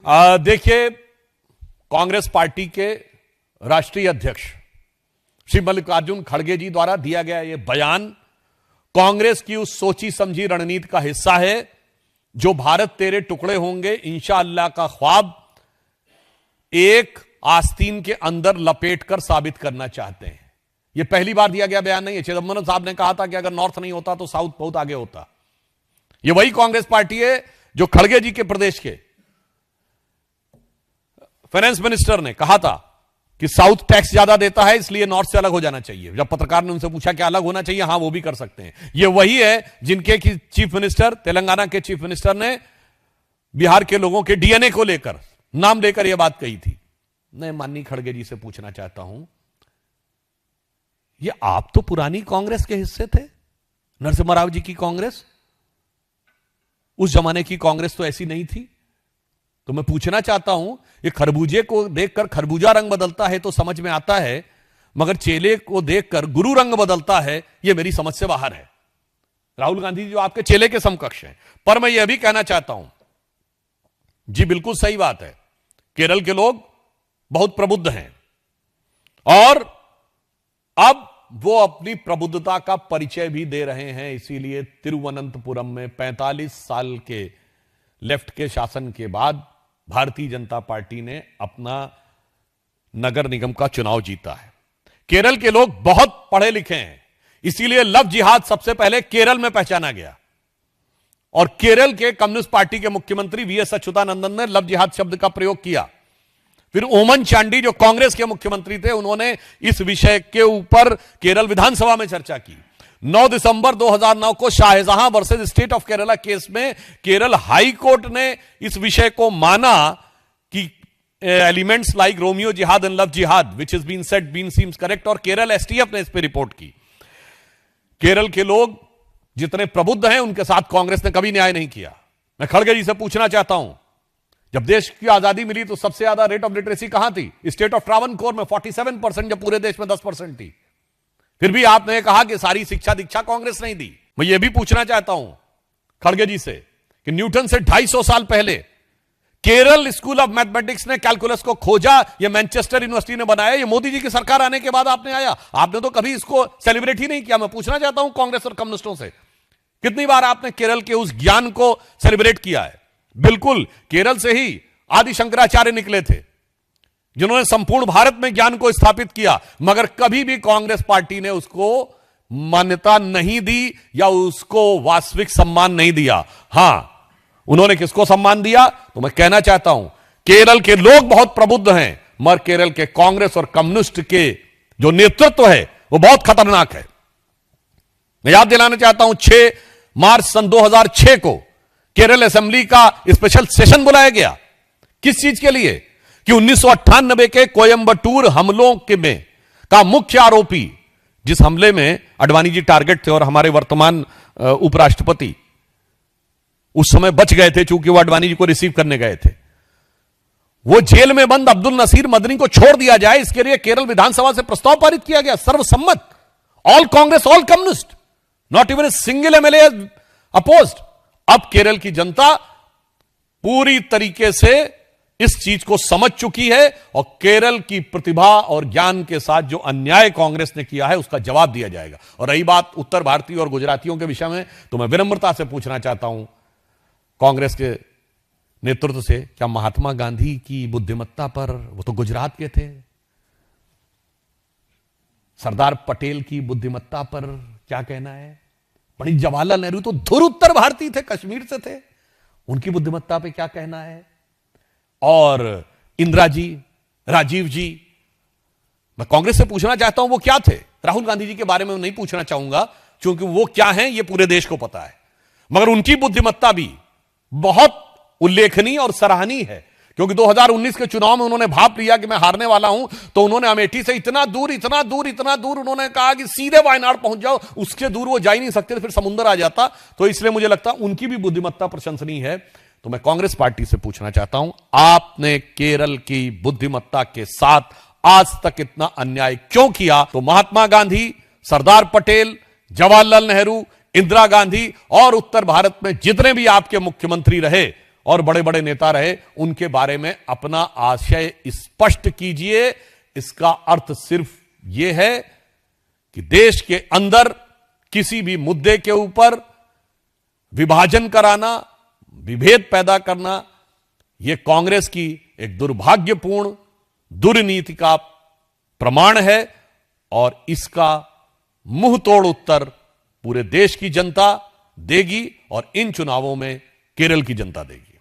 देखिए, कांग्रेस पार्टी के राष्ट्रीय अध्यक्ष श्री मल्लिकार्जुन खड़गे जी द्वारा दिया गया यह बयान कांग्रेस की उस सोची समझी रणनीति का हिस्सा है जो भारत तेरे टुकड़े होंगे इंशाअल्लाह का ख्वाब एक आस्तीन के अंदर लपेटकर साबित करना चाहते हैं। यह पहली बार दिया गया बयान नहीं है। चिदंबरम साहब ने कहा था कि अगर नॉर्थ नहीं होता तो साउथ बहुत आगे होता। यह वही कांग्रेस पार्टी है जो खड़गे जी के प्रदेश के फाइनेंस मिनिस्टर ने कहा था कि साउथ टैक्स ज्यादा देता है इसलिए नॉर्थ से अलग हो जाना चाहिए। जब पत्रकार ने उनसे पूछा कि अलग होना चाहिए, हां वो भी कर सकते हैं। ये वही है जिनके की चीफ मिनिस्टर, तेलंगाना के चीफ मिनिस्टर ने बिहार के लोगों के डीएनए को लेकर नाम लेकर यह बात कही थी। मैं माननीय खड़गे जी से पूछना चाहता हूं, ये आप तो पुरानी कांग्रेस के हिस्से थे, नरसिम्हा राव जी की कांग्रेस। उस जमाने की कांग्रेस तो ऐसी नहीं थी। तो मैं पूछना चाहता हूं, ये खरबूजे को देखकर खरबूजा रंग बदलता है तो समझ में आता है, मगर चेले को देखकर गुरु रंग बदलता है, यह मेरी समझ से बाहर है। राहुल गांधी जी जो आपके चेले के समकक्ष हैं, पर मैं यह भी कहना चाहता हूं, जी बिल्कुल सही बात है, केरल के लोग बहुत प्रबुद्ध हैं और अब वो अपनी प्रबुद्धता का परिचय भी दे रहे हैं। इसीलिए तिरुवनंतपुरम में 45 साल के लेफ्ट के शासन के बाद भारतीय जनता पार्टी ने अपना नगर निगम का चुनाव जीता है। केरल के लोग बहुत पढ़े लिखे हैं, इसीलिए लव जिहाद सबसे पहले केरल में पहचाना गया और केरल के कम्युनिस्ट पार्टी के मुख्यमंत्री वीएस अच्युतानंदन ने लव जिहाद शब्द का प्रयोग किया। फिर ओमन चांडी जो कांग्रेस के मुख्यमंत्री थे, उन्होंने इस विषय के ऊपर केरल विधानसभा में चर्चा की। 9 दिसंबर 2009 को Shahjahan versus state of Kerala case में केरल हाई कोर्ट ने इस विषय को माना कि elements like Romeo jihad and love jihad which is been said been seems correct, और केरल एसटीएफ ने इस पर रिपोर्ट की। केरल के लोग जितने प्रबुद्ध हैं उनके साथ कांग्रेस ने कभी न्याय नहीं किया। मैं खड़गे जी से पूछना चाहता हूं, जब देश की आजादी मिली तो सबसे ज्यादा रेट ऑफ लिटरेसी कहां थी? स्टेट ऑफ ट्रावनकोर में 47%, जब पूरे देश में 10% थी। फिर भी आपने कहा कि सारी शिक्षा दीक्षा कांग्रेस नहीं दी। मैं यह भी पूछना चाहता हूं खड़गे जी से कि न्यूटन से 250 साल पहले केरल स्कूल ऑफ मैथमेटिक्स ने कैलकुलस को खोजा, यह मैनचेस्टर यूनिवर्सिटी ने बनाया, यह मोदी जी की सरकार आने के बाद आपने आया। आपने तो कभी इसको सेलिब्रेट ही नहीं किया। मैं पूछना चाहता हूं कांग्रेस और कम्युनिस्टों से, कितनी बार आपने केरल के उस ज्ञान को सेलिब्रेट किया है? बिल्कुल, केरल से ही आदि शंकराचार्य निकले थे जिन्होंने संपूर्ण भारत में ज्ञान को स्थापित किया, मगर कभी भी कांग्रेस पार्टी ने उसको मान्यता नहीं दी या उसको वास्तविक सम्मान नहीं दिया। हां, उन्होंने किसको सम्मान दिया? तो मैं कहना चाहता हूं, केरल के लोग बहुत प्रबुद्ध हैं, मगर केरल के कांग्रेस और कम्युनिस्ट के जो नेतृत्व है वो बहुत खतरनाक है। मैं याद दिलाना चाहता हूं, 6 मार्च सन 2006 को केरल असेंबली का स्पेशल सेशन बुलाया गया। किस चीज के लिए? कि 1998 के कोयंबटूर हमलों के में का मुख्य आरोपी, जिस हमले में अडवाणी जी टारगेट थे और हमारे वर्तमान उपराष्ट्रपति उस समय बच गए थे चूंकि वो अडवाणी जी को रिसीव करने गए थे, वो जेल में बंद अब्दुल नसीर मदनी को छोड़ दिया जाए, इसके लिए केरल विधानसभा से प्रस्ताव पारित किया गया, सर्वसम्मत। All Congress, all communist, not even a single MLA opposed. अब केरल की जनता पूरी तरीके से इस चीज को समझ चुकी है और केरल की प्रतिभा और ज्ञान के साथ जो अन्याय कांग्रेस ने किया है उसका जवाब दिया जाएगा। और रही बात उत्तर भारतीय और गुजरातियों के विषय में, तो मैं विनम्रता से पूछना चाहता हूं कांग्रेस के नेतृत्व से, क्या महात्मा गांधी की बुद्धिमत्ता पर, वो तो गुजरात के थे, सरदार पटेल की बुद्धिमत्ता पर क्या कहना है? पंडित जवाहरलाल नेहरू तो धुर उत्तर भारतीय थे, कश्मीर से थे, उनकी बुद्धिमत्ता पे क्या कहना है? और इंदिरा जी, राजीव जी, मैं कांग्रेस से पूछना चाहता हूं वो क्या थे? राहुल गांधी जी के बारे में नहीं पूछना चाहूंगा क्योंकि वो क्या हैं ये पूरे देश को पता है, मगर उनकी बुद्धिमत्ता भी बहुत उल्लेखनीय और सराहनीय है। क्योंकि 2019 के चुनाव में उन्होंने भाप लिया कि मैं हारने वाला हूं, तो उन्होंने अमेठी से इतना दूर उन्होंने कहा कि सीधे वायनाड पहुंच जाओ, उसके दूर वो जा ही नहीं सकते, फिर समुद्र आ जाता। तो इसलिए मुझे लगता उनकी भी बुद्धिमत्ता प्रशंसनीय है। तो मैं कांग्रेस पार्टी से पूछना चाहता हूं, आपने केरल की बुद्धिमत्ता के साथ आज तक इतना अन्याय क्यों किया? तो महात्मा गांधी, सरदार पटेल, जवाहरलाल नेहरू, इंदिरा गांधी और उत्तर भारत में जितने भी आपके मुख्यमंत्री रहे और बड़े बड़े नेता रहे, उनके बारे में अपना आशय स्पष्ट कीजिए। इसका अर्थ सिर्फ यह है कि देश के अंदर किसी भी मुद्दे के ऊपर विभाजन कराना, विभेद पैदा करना, यह कांग्रेस की एक दुर्भाग्यपूर्ण दुर्नीति का प्रमाण है और इसका मुंह तोड़ उत्तर पूरे देश की जनता देगी और इन चुनावों में केरल की जनता देगी।